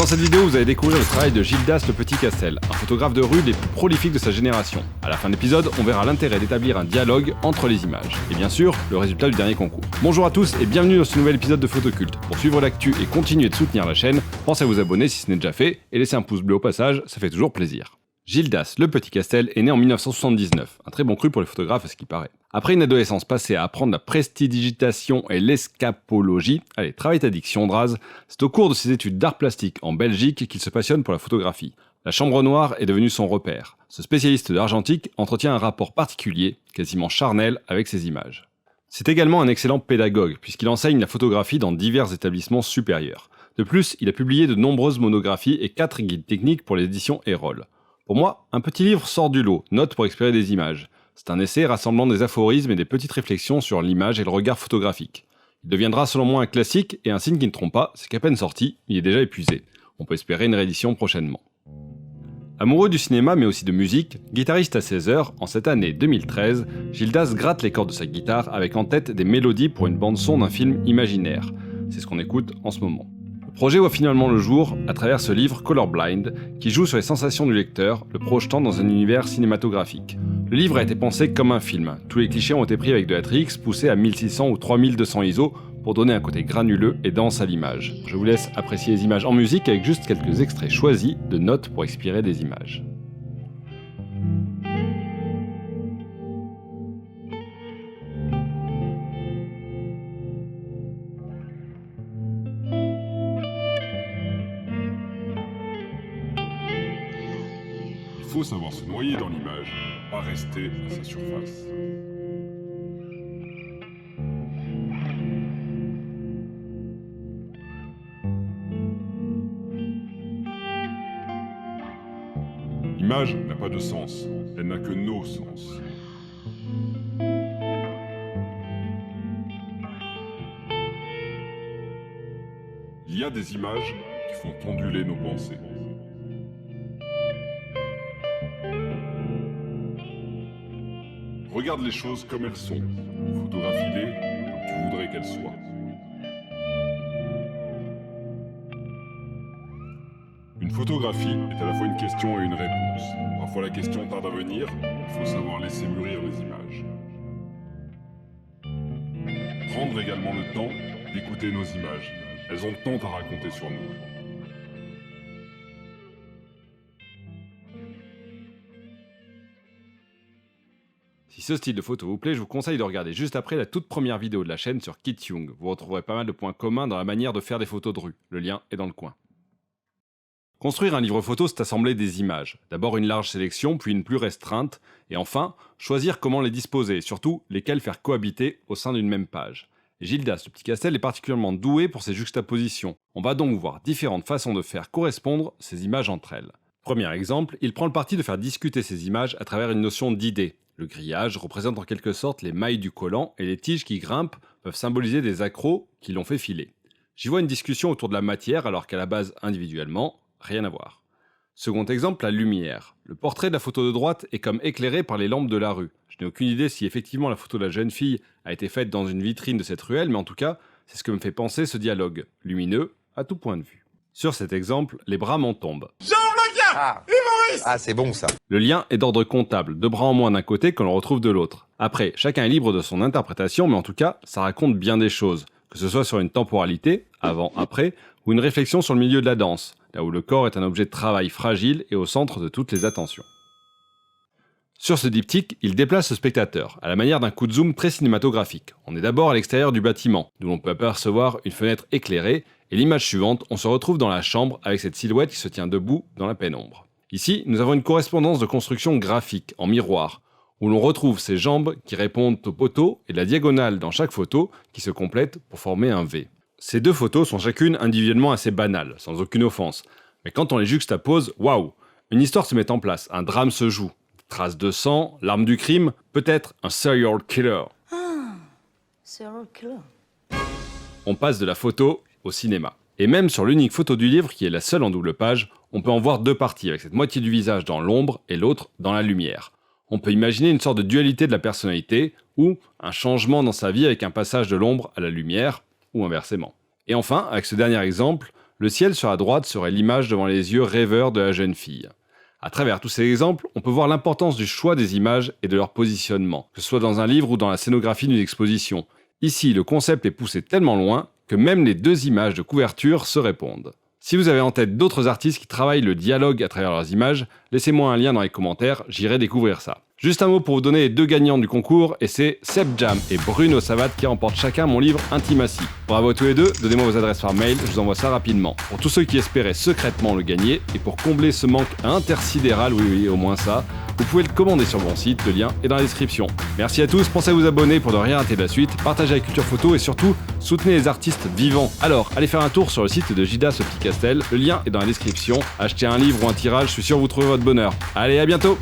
Dans cette vidéo, vous allez découvrir le travail de Gildas Le Petit Castel, un photographe de rue des plus prolifiques de sa génération. À la fin de l'épisode, on verra l'intérêt d'établir un dialogue entre les images. Et bien sûr, le résultat du dernier concours. Bonjour à tous et bienvenue dans ce nouvel épisode de Photoculte. Pour suivre l'actu et continuer de soutenir la chaîne, pensez à vous abonner si ce n'est déjà fait et laissez un pouce bleu au passage, ça fait toujours plaisir. Gildas Le Petit Castel est né en 1979, un très bon cru pour les photographes à ce qui paraît. Après une adolescence passée à apprendre la prestidigitation et l'escapologie, allez, travaille ta diction Draz, c'est au cours de ses études d'art plastique en Belgique qu'il se passionne pour la photographie. La chambre noire est devenue son repère. Ce spécialiste de l'argentique entretient un rapport particulier, quasiment charnel, avec ses images. C'est également un excellent pédagogue, puisqu'il enseigne la photographie dans divers établissements supérieurs. De plus, il a publié de nombreuses monographies et 4 guides techniques pour les éditions Erol. Pour moi, un petit livre sort du lot, Notes pour explorer des images. C'est un essai rassemblant des aphorismes et des petites réflexions sur l'image et le regard photographique. Il deviendra selon moi un classique et un signe qui ne trompe pas, c'est qu'à peine sorti, il est déjà épuisé. On peut espérer une réédition prochainement. Amoureux du cinéma mais aussi de musique, guitariste à 16 heures, en cette année 2013, Gildas gratte les cordes de sa guitare avec en tête des mélodies pour une bande-son d'un film imaginaire. C'est ce qu'on écoute en ce moment. Le projet voit finalement le jour à travers ce livre Colorblind, qui joue sur les sensations du lecteur, le projetant dans un univers cinématographique. Le livre a été pensé comme un film. Tous les clichés ont été pris avec de la TRX poussée à 1600 ou 3200 ISO pour donner un côté granuleux et dense à l'image. Je vous laisse apprécier les images en musique avec juste quelques extraits choisis de notes pour expirer des images. Il faut savoir se noyer dans l'image, pas rester à sa surface. L'image n'a pas de sens, elle n'a que nos sens. Il y a des images qui font onduler nos pensées. Regarde les choses comme elles sont, photographie-les comme tu voudrais qu'elles soient. Une photographie est à la fois une question et une réponse. Parfois la question tarde à venir, il faut savoir laisser mûrir les images. Prendre également le temps d'écouter nos images. Elles ont tant à raconter sur nous. Si ce style de photo vous plaît, je vous conseille de regarder juste après la toute première vidéo de la chaîne sur Kit Young. Vous retrouverez pas mal de points communs dans la manière de faire des photos de rue. Le lien est dans le coin. Construire un livre photo, c'est assembler des images. D'abord une large sélection, puis une plus restreinte, et enfin, choisir comment les disposer, et surtout, lesquelles faire cohabiter au sein d'une même page. Et Gildas Le Petit Castel est particulièrement doué pour ces juxtapositions. On va donc voir différentes façons de faire correspondre ces images entre elles. Premier exemple, il prend le parti de faire discuter ces images à travers une notion d'idée. Le grillage représente en quelque sorte les mailles du collant et les tiges qui grimpent peuvent symboliser des accros qui l'ont fait filer. J'y vois une discussion autour de la matière alors qu'à la base, individuellement, rien à voir. Second exemple, la lumière. Le portrait de la photo de droite est comme éclairé par les lampes de la rue. Je n'ai aucune idée si effectivement la photo de la jeune fille a été faite dans une vitrine de cette ruelle, mais en tout cas, c'est ce que me fait penser ce dialogue, lumineux à tout point de vue. Sur cet exemple, les bras m'en tombent. Ah, c'est bon ça. Le lien est d'ordre comptable, 2 bras en moins d'un côté que l'on retrouve de l'autre. Après, chacun est libre de son interprétation, mais en tout cas, ça raconte bien des choses, que ce soit sur une temporalité, avant, après, ou une réflexion sur le milieu de la danse, là où le corps est un objet de travail fragile et au centre de toutes les attentions. Sur ce diptyque, il déplace le spectateur, à la manière d'un coup de zoom très cinématographique. On est d'abord à l'extérieur du bâtiment, d'où l'on peut apercevoir une fenêtre éclairée, et l'image suivante, on se retrouve dans la chambre avec cette silhouette qui se tient debout dans la pénombre. Ici, nous avons une correspondance de construction graphique, en miroir, où l'on retrouve ces jambes qui répondent aux poteaux et la diagonale dans chaque photo qui se complète pour former un V. Ces 2 photos sont chacune individuellement assez banales, sans aucune offense. Mais quand on les juxtapose, waouh! Une histoire se met en place, un drame se joue. Traces de sang, l'arme du crime, peut-être un serial killer. Ah, serial killer. On passe de la photo au cinéma. Et même sur l'unique photo du livre, qui est la seule en double page, on peut en voir 2 parties, avec cette moitié du visage dans l'ombre et l'autre dans la lumière. On peut imaginer une sorte de dualité de la personnalité, ou un changement dans sa vie avec un passage de l'ombre à la lumière, ou inversement. Et enfin, avec ce dernier exemple, le ciel sur la droite serait l'image devant les yeux rêveurs de la jeune fille. À travers tous ces exemples, on peut voir l'importance du choix des images et de leur positionnement, que ce soit dans un livre ou dans la scénographie d'une exposition. Ici, le concept est poussé tellement loin que même les deux images de couverture se répondent. Si vous avez en tête d'autres artistes qui travaillent le dialogue à travers leurs images, laissez-moi un lien dans les commentaires, j'irai découvrir ça. Juste un mot pour vous donner les deux gagnants du concours, et c'est Seb Jam et Bruno Savat qui remportent chacun mon livre Intimacy. Bravo à tous les deux, donnez-moi vos adresses par mail, je vous envoie ça rapidement. Pour tous ceux qui espéraient secrètement le gagner, et pour combler ce manque intersidéral, oui, au moins ça, vous pouvez le commander sur mon site, le lien est dans la description. Merci à tous, pensez à vous abonner pour ne rien rater de la suite, partagez avec Culture Photo et surtout, soutenez les artistes vivants. Alors, allez faire un tour sur le site de Gildas le Petit Castel, le lien est dans la description. Achetez un livre ou un tirage, je suis sûr que vous trouverez votre bonheur. Allez, à bientôt!